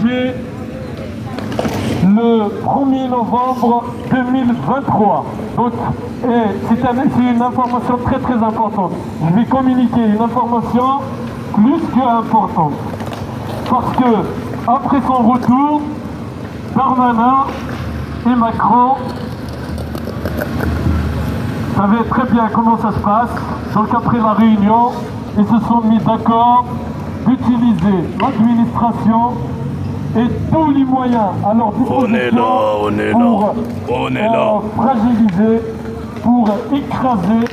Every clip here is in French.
d'Alger le 1er novembre 2023. Donc, c'est une information très très importante. Je vais communiquer une information plus qu'importante. Parce que, après son retour, Darmanin et Macron savaient très bien comment ça se passe. Donc après la réunion, ils se sont mis d'accord d'utiliser l'administration et tous les moyens à leur disposition pour fragiliser, pour écraser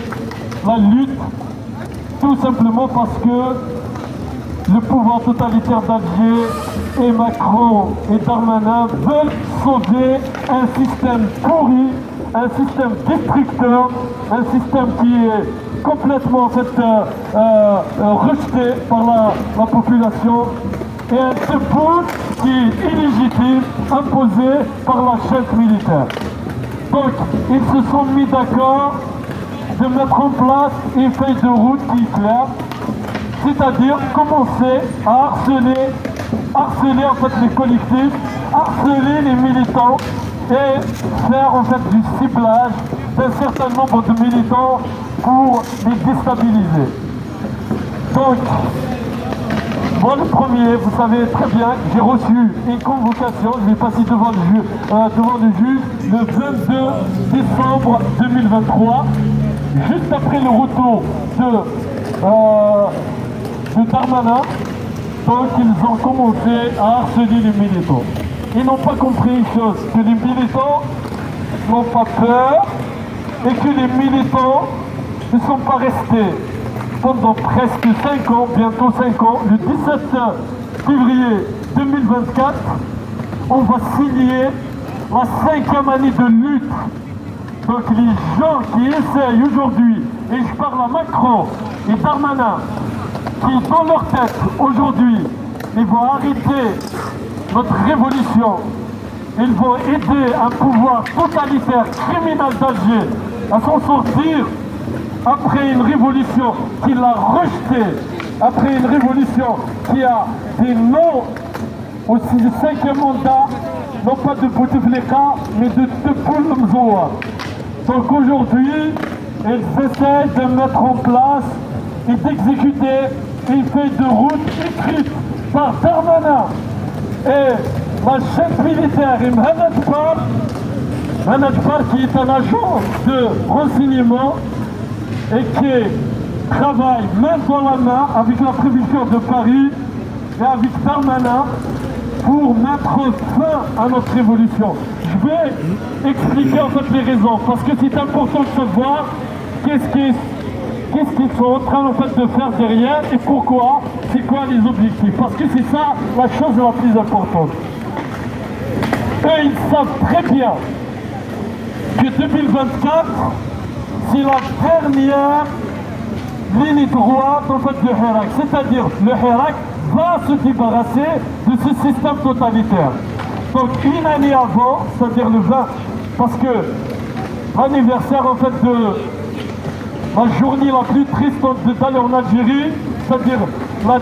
la lutte, tout simplement parce que le pouvoir totalitaire d'Alger et Macron et Darmanin veulent sauver un système pourri, un système destructeur, un système qui est complètement en fait, rejeté par la population et un debout qui est illégitime, imposé par la chef militaire. Donc, ils se sont mis d'accord de mettre en place une feuille de route qui est claire, c'est-à-dire commencer à harceler en fait les collectifs, harceler les militants et faire en fait du ciblage d'un certain nombre de militants pour les déstabiliser. Donc, moi le premier, vous savez très bien, j'ai reçu une convocation, je vais passer devant le juge le 22 décembre 2023, juste après le retour de Darmanin. Donc ils ont commencé à harceler les militants. Ils n'ont pas compris une chose, que les militants n'ont pas peur et que les militants ne sont pas restés pendant presque 5 ans, bientôt 5 ans. Le 17 février 2024, on va signer la 5e année de lutte. Donc les gens qui essayent aujourd'hui, et je parle à Macron et Darmanin, qui dans leur tête aujourd'hui, ils vont arrêter notre révolution, ils vont aider un pouvoir totalitaire, criminel d'Alger à s'en sortir après une révolution qui l'a rejeté, après une révolution qui a des noms aussi de 5e mandat, non pas de Bouteflika, mais de Tepoul Mzoa. Donc aujourd'hui, ils essaient de mettre en place et d'exécuter une feuille de route écrite par Darmanin et la chef militaire Mohamed Bar, qui est un agent de renseignement et qui travaille main dans la main avec la préfecture de Paris et avec Darmanin pour mettre fin à notre révolution. Je vais expliquer en fait les raisons, parce que c'est important de savoir qu'est-ce qu'ils sont en train en fait de faire derrière et pourquoi, c'est quoi les objectifs. Parce que c'est ça la chose la plus importante. Eux, ils savent très bien que 2024, c'est la dernière ligne droite en fait de Hirak. C'est-à-dire le Hirak va se débarrasser de ce système totalitaire. Donc une année avant, c'est-à-dire le 20, parce que l'anniversaire en fait de la journée la plus triste d'aller en Algérie, c'est-à-dire la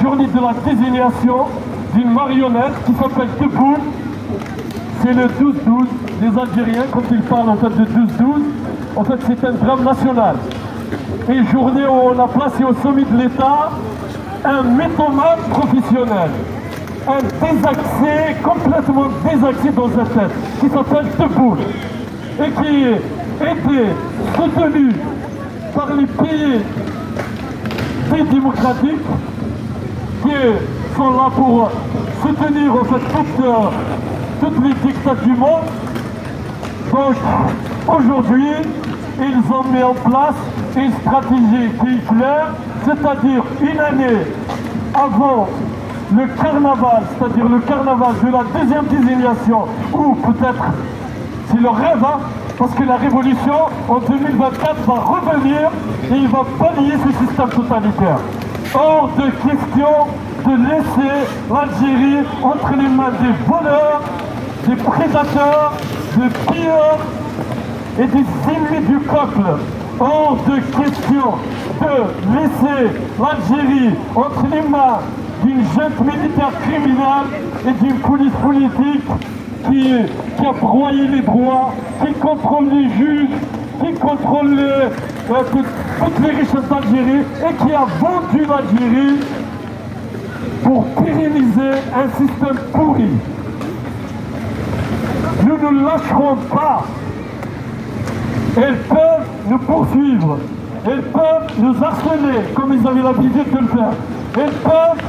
journée de la désignation d'une marionnette qui s'appelle Tepoul, c'est le 12-12. Les Algériens, quand ils parlent en fait de 12-12, en fait c'est un drame national. Une journée où on a placé au sommet de l'État un mythomane professionnel, un désaxé, complètement désaxé dans sa tête, qui s'appelle Tepoul, et qui était soutenu par les pays démocratiques qui sont là pour soutenir en fait toutes les dictatures du monde. Donc aujourd'hui, ils ont mis en place une stratégie qui est claire, c'est-à-dire une année avant le carnaval, c'est-à-dire le carnaval de la deuxième désignation, ou peut-être c'est le rêve, hein, parce que la révolution en 2024 va revenir et il va balayer ce système totalitaire. Hors de question de laisser l'Algérie entre les mains des voleurs, des prédateurs, des pilleurs et des ennemis du peuple. Hors de question de laisser l'Algérie entre les mains du d'une junte militaire criminelle et d'une police politique qui a broyé les droits, qui contrôle les juges, qui contrôle toutes les richesses d'Algérie et qui a vendu l'Algérie pour pérenniser un système pourri. Nous ne lâcherons pas. Elles peuvent nous poursuivre. Elles peuvent nous harceler comme ils avaient l'habitude de le faire. Elles peuvent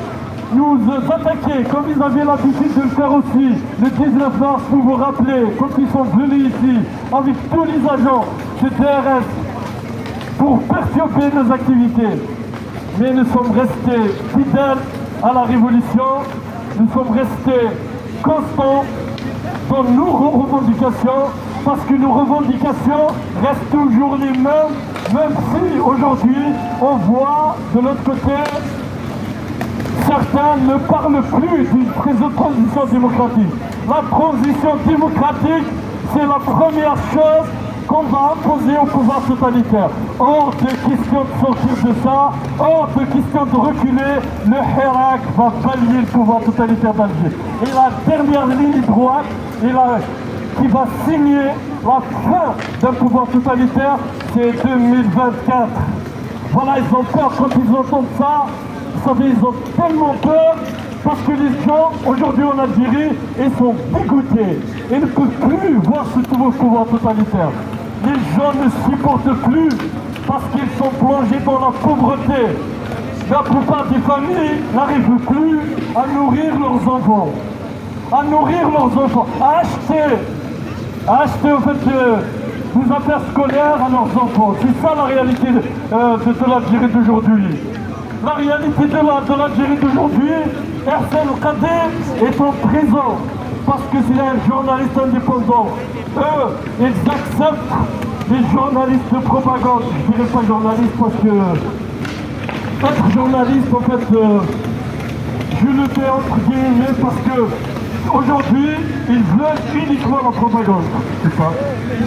nous attaquer comme ils avaient l'habitude de le faire aussi. Le 19 mars, vous vous rappelez, quand ils sont venus ici avec tous les agents du DRS pour perturber nos activités. Mais nous sommes restés fidèles à la révolution, nous sommes restés constants dans nos revendications, parce que nos revendications restent toujours les mêmes, même si aujourd'hui on voit de l'autre côté certains ne parlent plus d'une transition démocratique. La transition démocratique, c'est la première chose qu'on va imposer au pouvoir totalitaire. Hors de question de sortir de ça, hors de question de reculer, le Hirak va balayer le pouvoir totalitaire d'Alger. Et la dernière ligne droite, qui va signer la fin d'un pouvoir totalitaire, c'est 2024. Voilà, ils ont peur quand ils entendent ça. Vous savez, ils ont tellement peur parce que les gens, aujourd'hui en Algérie, ils sont dégoûtés. Ils ne peuvent plus voir ce nouveau pouvoir totalitaire. Les gens ne supportent plus parce qu'ils sont plongés dans la pauvreté. La plupart des familles n'arrivent plus à nourrir leurs enfants. À acheter en fait des affaires scolaires à leurs enfants. C'est ça la réalité de l'Algérie d'aujourd'hui. La réalité de l'Algérie d'aujourd'hui, Hersen Kadé est en prison parce que c'est un journaliste indépendant. Eux, ils acceptent les journalistes de propagande. Je ne dirais pas journaliste parce que être journaliste, en fait, je le fais entre guillemets parce que aujourd'hui, ils veulent uniquement la propagande. Je sais pas.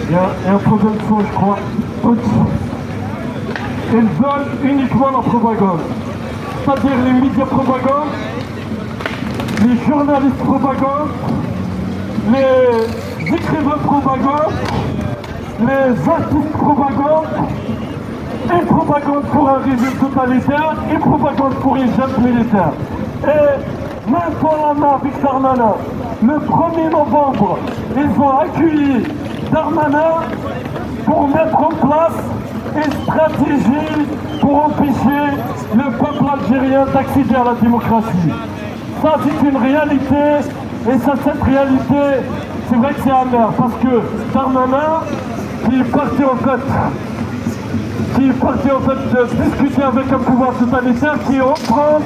Il y a un problème de son, je crois. Ils veulent uniquement la propagande. C'est-à-dire les médias propagande, les journalistes propagande, les écrivains propagande, les artistes propagande, et propagande pour un régime totalitaire, et propagande pour une junte militaire. Et même pour la main avec Darmanin, le 1er novembre, ils ont accueilli Darmanin pour mettre en place une stratégie pour empêcher le peuple algérien d'accéder à la démocratie. Ça, c'est une réalité, et ça, cette réalité, c'est vrai que c'est amer, parce que Darmanin, qui est parti en fait discuter avec un pouvoir totalitaire qui en France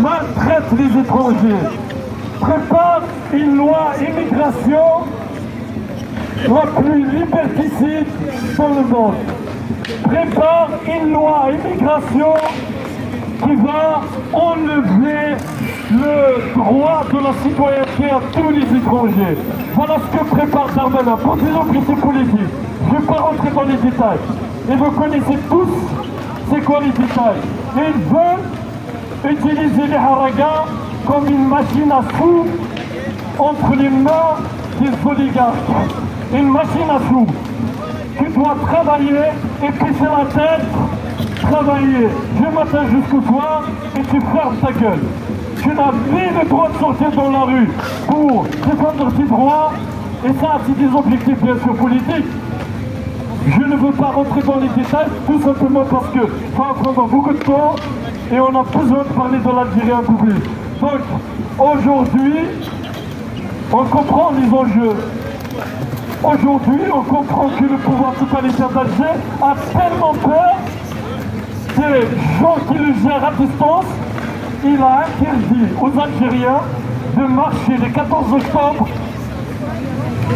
maltraite les étrangers, prépare une loi immigration la plus liberticide dans le monde, prépare une loi immigration qui va enlever le droit de la citoyenneté à tous les étrangers. Voilà ce que prépare Darmanin pour des objectifs politiques. Je ne vais pas rentrer dans les détails. Et vous connaissez tous c'est quoi les détails. Et ils veulent utiliser les haragas comme une machine à sous entre les mains des oligarques. Une machine à sous. Tu dois travailler et pisser la tête, travailler du matin jusqu'au soir et tu fermes ta gueule. Tu n'as ni le droit de sortir dans la rue pour défendre tes droits, et ça c'est des objectifs bien sûr politiques. Je ne veux pas rentrer dans les détails, tout simplement parce que ça va prendre beaucoup de temps et on a besoin de parler de l'Algérie en public. Donc aujourd'hui, on comprend les enjeux. Aujourd'hui, on comprend que le pouvoir totalitaire d'Alger a tellement peur des gens qui le gèrent à distance. Il a interdit aux Algériens de marcher le 14 octobre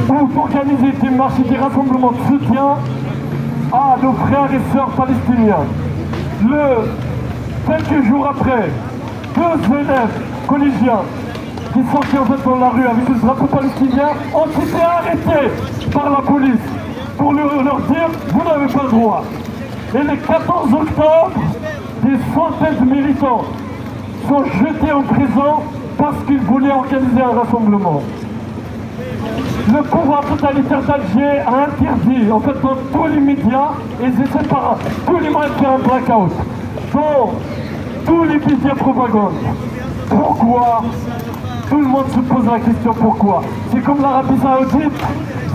ou d'organiser des marches et des rassemblements de soutien à nos frères et sœurs palestiniens. Quelques jours après, 2 élèves collégiens qui sortaient en fait dans la rue avec le drapeau palestinien ont été arrêtés par la police pour leur dire « vous n'avez pas le droit ». Et le 14 octobre, des centaines de militants sont jetés en prison parce qu'ils voulaient organiser un rassemblement. Le pouvoir totalitaire d'Alger a interdit, en fait, dans tous les médias, et c'est par tous les moyens de faire un blackout, dans tous les médias propagande. Pourquoi? Tout le monde se pose la question pourquoi. C'est comme l'Arabie Saoudite,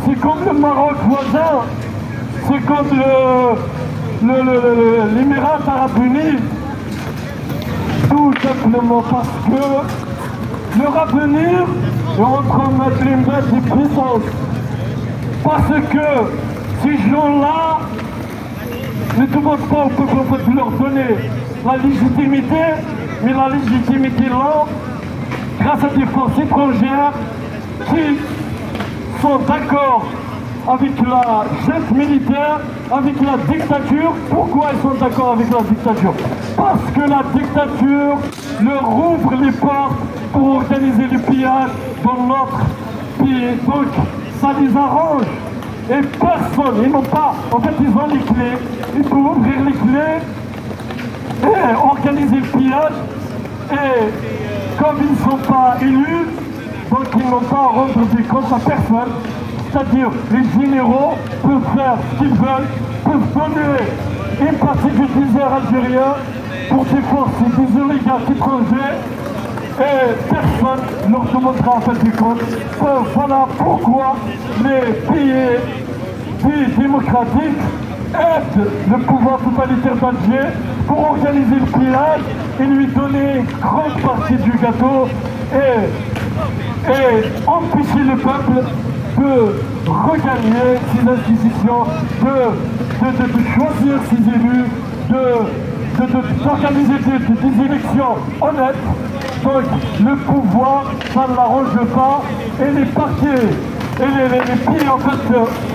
c'est comme le Maroc voisin, c'est comme l'Émirat Arabes Unis. Tout simplement parce que leur avenir est entre les mains des puissances. Parce que ces gens-là ne demandent pas au peuple en fait, de leur donner la légitimité, mais la légitimité là, grâce à des forces étrangères qui sont d'accord avec la junte militaire, avec la dictature. Pourquoi ils sont d'accord avec la dictature? Parce que la dictature leur ouvre les portes pour organiser le pillage dans notre pays. Donc ça les arrange. Et personne, ils n'ont pas, en fait ils ont les clés, ils peuvent ouvrir les clés et organiser le pillage. Et comme ils ne sont pas élus, donc ils n'ont pas à rendre des comptes à personne. C'est-à-dire les généraux peuvent faire ce qu'ils veulent, peuvent donner une partie du désert algérien pour des forces et des oligarques étrangers et personne ne leur demandera à faire des comptes. Voilà pourquoi les pays démocratiques aident le pouvoir totalitaire d'Alger pour organiser le pillage et lui donner une grande partie du gâteau et empêcher le peuple de regagner ses institutions, de choisir ses élus, d'organiser des élections honnêtes. Donc le pouvoir, ça ne l'arrange pas, et les partis et les pays en fait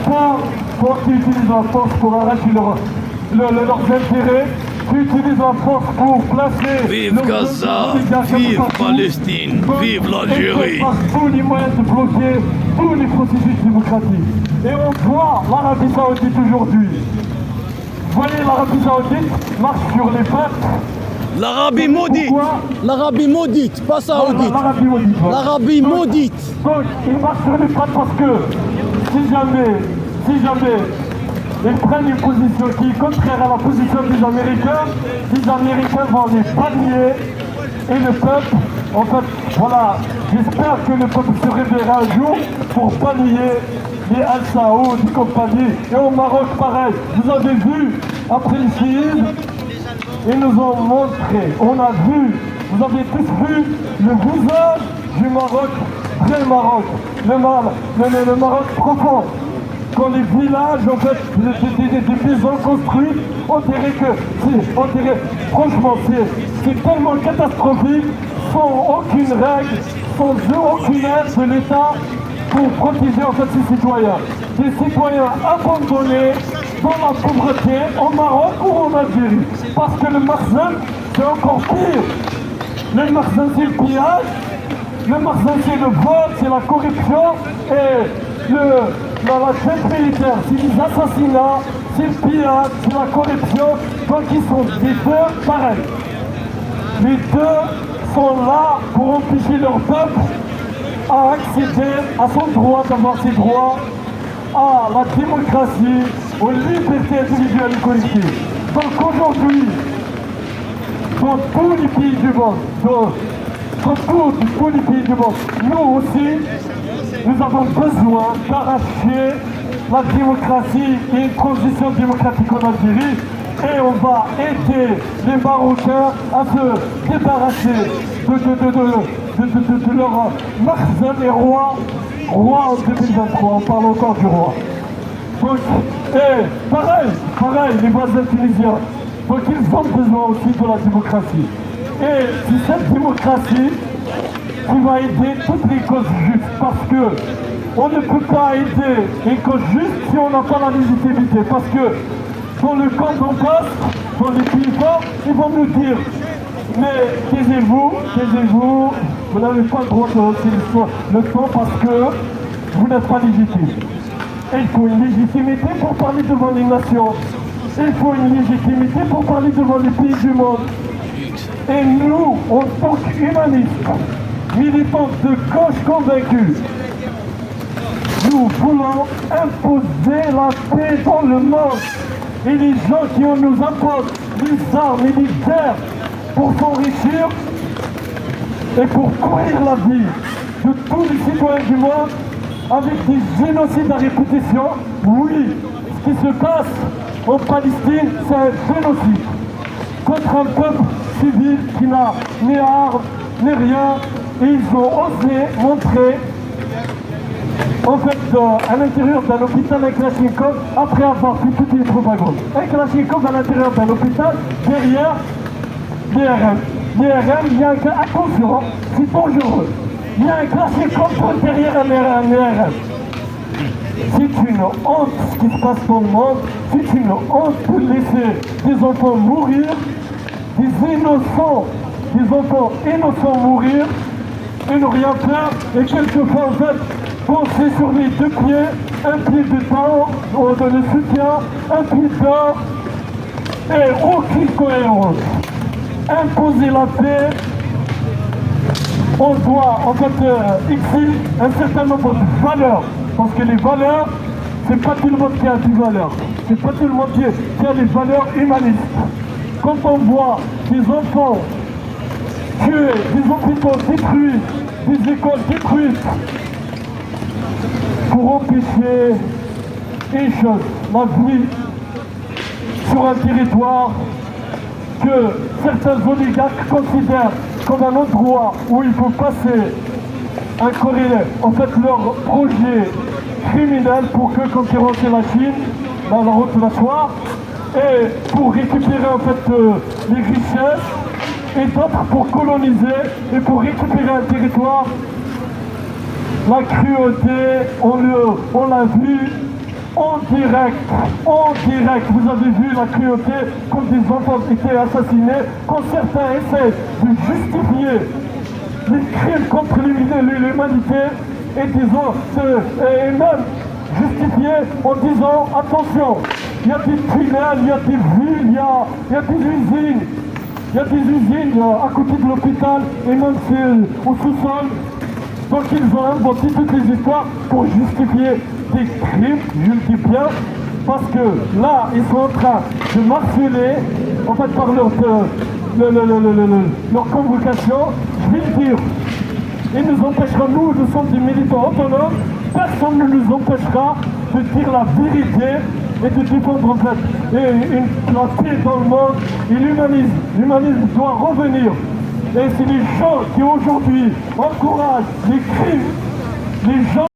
forts qui utilisent la force pour arracher leurs intérêts, qui utilisent la force pour placer... Vive Gaza, vive Palestine, vive l'Algérie. Par tous les moyens de bloquer tous les processus démocratiques. Et on voit l'Arabie Saoudite aujourd'hui. Vous voyez, l'Arabie Saoudite marche sur les pattes. L'Arabie maudite, l'Arabie maudite, pas saoudite. L'Arabie maudite. Ouais. L'Arabie maudite. Donc, ils marchent sur les pattes parce que si jamais ils prennent une position qui est contraire à la position des Américains, les Américains vont les pallier et le peuple, en fait, voilà, j'espère que le peuple se réveillera un jour pour pallier les Al-Saoud et compagnie. Et au Maroc, pareil, vous avez vu, après le séisme, ils nous ont montré, on a vu, vous avez tous vu le visage du Maroc, vrai Maroc, le Maroc profond. Quand les villages, en fait, des maisons construites, on dirait, franchement, c'est tellement catastrophique, sans aucune règle, sans aucune aide de l'État pour protéger en fait ses citoyens. Des citoyens abandonnés dans la pauvreté au Maroc ou en Algérie. Parce que le Makhzen, c'est encore pire. Le Makhzen, c'est le pillage, le Makhzen, c'est le vol, c'est la corruption, et la junte militaire, c'est les assassinats, c'est le pillage, c'est la corruption. Donc ils sont les deux pareils. Les deux sont là pour empêcher leur peuple à accéder à son droit d'avoir ses droits, à la démocratie, aux libertés individuelles et collectives. Donc aujourd'hui, dans tous les pays du monde, dans tous les pays du monde, nous aussi, nous avons besoin d'arracher la démocratie et une transition démocratique en Algérie, et on va aider les Marocains à se débarrasser de leur Makhzen et roi en 2023, on parle encore du roi. Donc, et pareil, les voisins tunisiens, donc ils ont besoin aussi de la démocratie. Et c'est cette démocratie qui va aider toutes les causes justes, parce que on ne peut pas aider une cause juste si on n'a pas la légitimité, parce que dans le camp d'en face, dans les pays forts, ils vont nous dire mais taisez-vous, vous n'avez pas le droit de hausser le ton parce que vous n'êtes pas légitime. Et il faut une légitimité pour parler devant les nations. Et il faut une légitimité pour parler devant les pays du monde. Et nous, en tant qu'humanistes, militants de gauche convaincus, nous voulons imposer la paix dans le monde. Et les gens qui nous imposent des armes militaires pour s'enrichir et pour courir la vie de tous les citoyens du monde avec des génocides à répétition, oui, ce qui se passe en Palestine, c'est un génocide contre un peuple civil qui n'a ni armes, ni rien. Et ils ont osé montrer, en fait, à l'intérieur d'un hôpital, un Kalachnikov, après avoir fait toutes les propagandes. Un Kalachnikov à l'intérieur d'un hôpital, derrière l'IRM. L'IRM, il y a un cas, attention, c'est dangereux. Il y a un Kalachnikov derrière un IRM. C'est une honte ce qui se passe dans le monde, c'est une honte de laisser des enfants mourir, des enfants innocents mourir, et ne rien faire, et quelquefois en fait, penser sur les deux pieds, un pied dedans, on donne le soutien, un pied dedans, et aucune cohérence. Imposer la paix, on doit en fait ici un certain nombre de valeurs, parce que les valeurs, c'est pas tout le monde qui a des valeurs, c'est pas tout le monde qui a des valeurs humanistes. Quand on voit des enfants tués, des hôpitaux détruits, des écoles détruites, pour empêcher une chose, la vie sur un territoire que certains oligarques considèrent comme un endroit où il faut passer un corridor, en fait leur projet criminel pour que concurrencer la Chine dans la route de la soie et pour récupérer en fait les richesses et d'autres pour coloniser et pour récupérer un territoire. La cruauté, on l'a vu en direct, vous avez vu la cruauté quand des enfants étaient assassinés, quand certains essaient de justifier les crimes contre l'humanité et même justifier en disant attention, il y a des tunnels, il y a des villes, il y a des usines, à côté de l'hôpital et même au sous-sol. Donc ils ont inventé toutes les histoires pour justifier des crimes, je le dis bien, parce que là, ils sont en train de marceler, en fait, par leur convocation, je vais le dire, ils nous empêcheront, nous sommes des militants autonomes, personne ne nous empêchera de dire la vérité et de défendre en fait la paix dans le monde et l'humanisme doit revenir. Et c'est les gens qui aujourd'hui encouragent les crimes, les gens